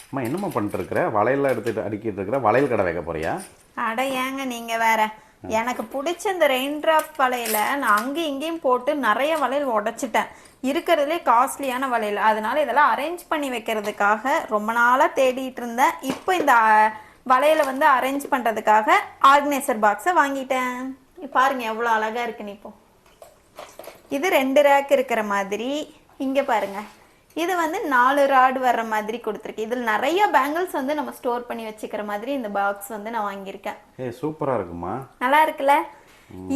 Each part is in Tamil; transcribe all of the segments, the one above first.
அம்மா என்னம்மா பண்ணிட்டு இருக்கிற? வளையல்லாம் எடுத்துட்டு அடிக்கிட்டு இருக்கிற? வளையல் கடை வைக்க போறியா? அட ஏங்க நீங்க வேற. எனக்கு பிடிச்ச இந்த ரெயின் டிராப் வளையல நான் அங்கேயும் இங்கேயும் போட்டு நிறைய வளையல் உடைச்சிட்டேன். இருக்கிறதுலே காஸ்ட்லியான வளையல். அதனால இதெல்லாம் அரேஞ்ச் பண்ணி வைக்கிறதுக்காக ரொம்ப நாளாக தேடிட்டு இருந்தேன். இப்போ இந்த வளையலை வந்து அரேஞ்ச் பண்ணுறதுக்காக ஆர்கனைசர் பாக்ஸை வாங்கிட்டேன். பாருங்க எவ்வளோ அழகாக இருக்குன்னு. இப்போ இது 2 ரேக் இருக்கிற மாதிரி. இங்கே பாருங்க, இது வந்து 4 ராட் வர்ற மாதிரி கொடுத்துருக்கு. இதில் நிறைய பேங்கிள்ஸ் வந்து நம்ம ஸ்டோர் பண்ணி வச்சுக்கிற மாதிரி இந்த பாக்ஸ் வந்து நான் வாங்கியிருக்கேன். சூப்பரா இருக்குமா? நல்லா இருக்குல்ல?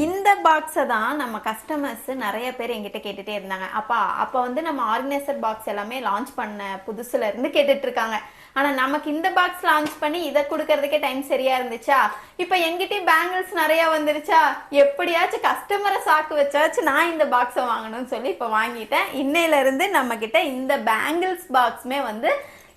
இந்த பாக்ஸை தான் நம்ம கஸ்டமர்ஸ் நிறைய பேர் எங்கிட்ட கேட்டுட்டே இருந்தாங்க. அப்போ வந்து நம்ம ஆர்கனைசர் பாக்ஸ் எல்லாமே லான்ச் பண்ண புதுசுல இருந்து கேட்டுட்டு இருக்காங்க. ஆனா நமக்கு இந்த பாக்ஸ் லான்ச் பண்ணி இதை கொடுக்கறதுக்கே டைம் சரியா இருந்துச்சா, இப்ப எங்கிட்டயும் பேங்கிள்ஸ் நிறைய வந்துருச்சா, எப்படியாச்சும் கஸ்டமரை சாக்கு வச்சாச்சு நான் இந்த பாக்ஸை வாங்கணும்னு சொல்லி இப்ப வாங்கிட்டேன். இன்னையில இருந்து நம்ம கிட்ட இந்த பேங்கிள்ஸ் பாக்ஸுமே வந்து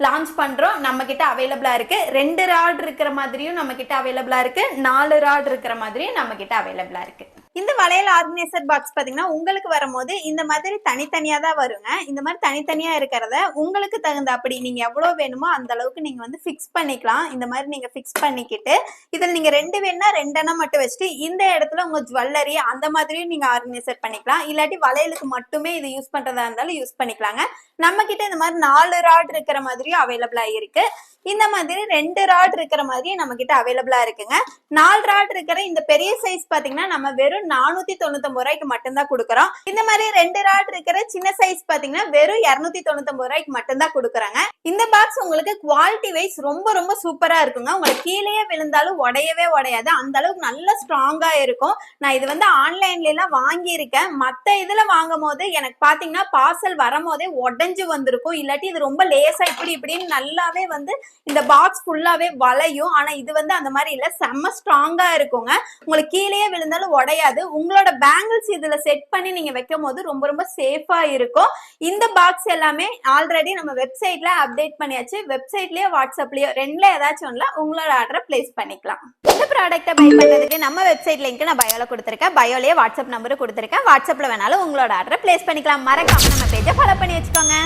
லான்ச் பண்றோம். நம்ம கிட்ட அவைலபிளா இருக்கு. 2 ராட் இருக்கிற மாதிரியும் நம்ம கிட்ட அவைலபிளா இருக்கு, 4 ராட் இருக்கிற மாதிரியும் நம்ம கிட்ட அவைலபிளா இருக்கு. இந்த வளையல் ஆர்கனைசர் பாக்ஸ் பாத்தீங்கன்னா உங்களுக்கு வரும்போது இந்த மாதிரி தனித்தனியா தான் வருங்க. இந்த மாதிரி தனித்தனியா இருக்கிறத உங்களுக்கு தகுந்த அப்படி நீங்க எவ்வளவு வேணுமோ அந்த அளவுக்கு நீங்க வந்து ஃபிக்ஸ் பண்ணிக்கலாம். இந்த மாதிரி நீங்க ஃபிக்ஸ் பண்ணிக்கிட்டு இதில் நீங்க 2 வேணும்னா 2 எண்ணம் மட்டும் வச்சுட்டு இந்த இடத்துல உங்க ஜுவல்லரி அந்த மாதிரியும் நீங்க ஆர்கனைசர் பண்ணிக்கலாம். இல்லாட்டி வளையலுக்கு மட்டுமே இது யூஸ் பண்றதா இருந்தாலும் யூஸ் பண்ணிக்கலாங்க. நம்ம கிட்ட இந்த மாதிரி 4 ராட் இருக்கிற மாதிரியும் அவைலபிளா இருக்கு. இந்த மாதிரி 2 ராட் இருக்கிற மாதிரி நம்ம கிட்ட அவைலபிளா இருக்குங்க. 4 ராட் இருக்கிற இந்த பெரிய சைஸ் பாத்தீங்கன்னா நம்ம வெறும் 499 ரூபாய்க்கு மட்டும்தான் கொடுக்குறோம். இந்த மாதிரி 2 ராட் இருக்கிற சின்ன சைஸ் பாத்தீங்கன்னா வெறும் 299 ரூபாய்க்கு மட்டும்தான் கொடுக்குறாங்க. இந்த பாக்ஸ் உங்களுக்கு குவாலிட்டி வைஸ் ரொம்ப ரொம்ப சூப்பரா இருக்குங்க. உங்களுக்கு கீழே விழுந்தாலும் உடையவே உடையாது, அந்த அளவுக்கு நல்ல ஸ்ட்ராங்கா இருக்கும். நான் இது வந்து ஆன்லைன்ல எல்லாம் வாங்கியிருக்கேன். மத்த இதுல வாங்கும் போது எனக்கு பாத்தீங்கன்னா பார்சல் வரும் போதே உடஞ்சு வந்திருக்கும். இல்லாட்டி இது ரொம்ப லேசா இப்படின்னு நல்லாவே வந்து இந்த பாக்ஸ் ஃபுல்லாவே வளையும். ஆனா இது வந்து அந்த மாதிரி இல்ல, செம்ம ஸ்ட்ராங்கா இருக்குங்க. உங்களுக்கு கீழே விழுந்தாலும் உடையாது. உங்களோட பேங்கிள்ஸ் இதுல செட் பண்ணி நீங்க வைக்கும் போது ரொம்ப ரொம்ப சேஃபா இருக்கும். இந்த பாக்ஸ் எல்லாமே ஆல்ரெடி நம்ம வெப்சைட்ல அப்டேட் பண்ணியாச்சு. வெப்சைட்லயோ வாட்ஸ்அப்லயோ ரெண்டுல ஏதாச்சும் ஒண்ணுல உங்களோட ஆர்டரை பிளேஸ் பண்ணிக்கலாம். இந்த ப்ராடக்ட்டை பை பண்றதுக்கு நம்ம வெப்சைட் லிங்க் நான் பயோல கொடுத்துருக்கேன். பயோலயே வாட்ஸ்அப் நம்பரும் கொடுத்துருக்கேன். வாட்ஸ்அப்ல வேணாலும் உங்களோட ஆர்டரை பிளேஸ் பண்ணிக்கலாம். மறக்காம நம்ம பேஜை ஃபாலோ பண்ணி வச்சுக்கோங்க.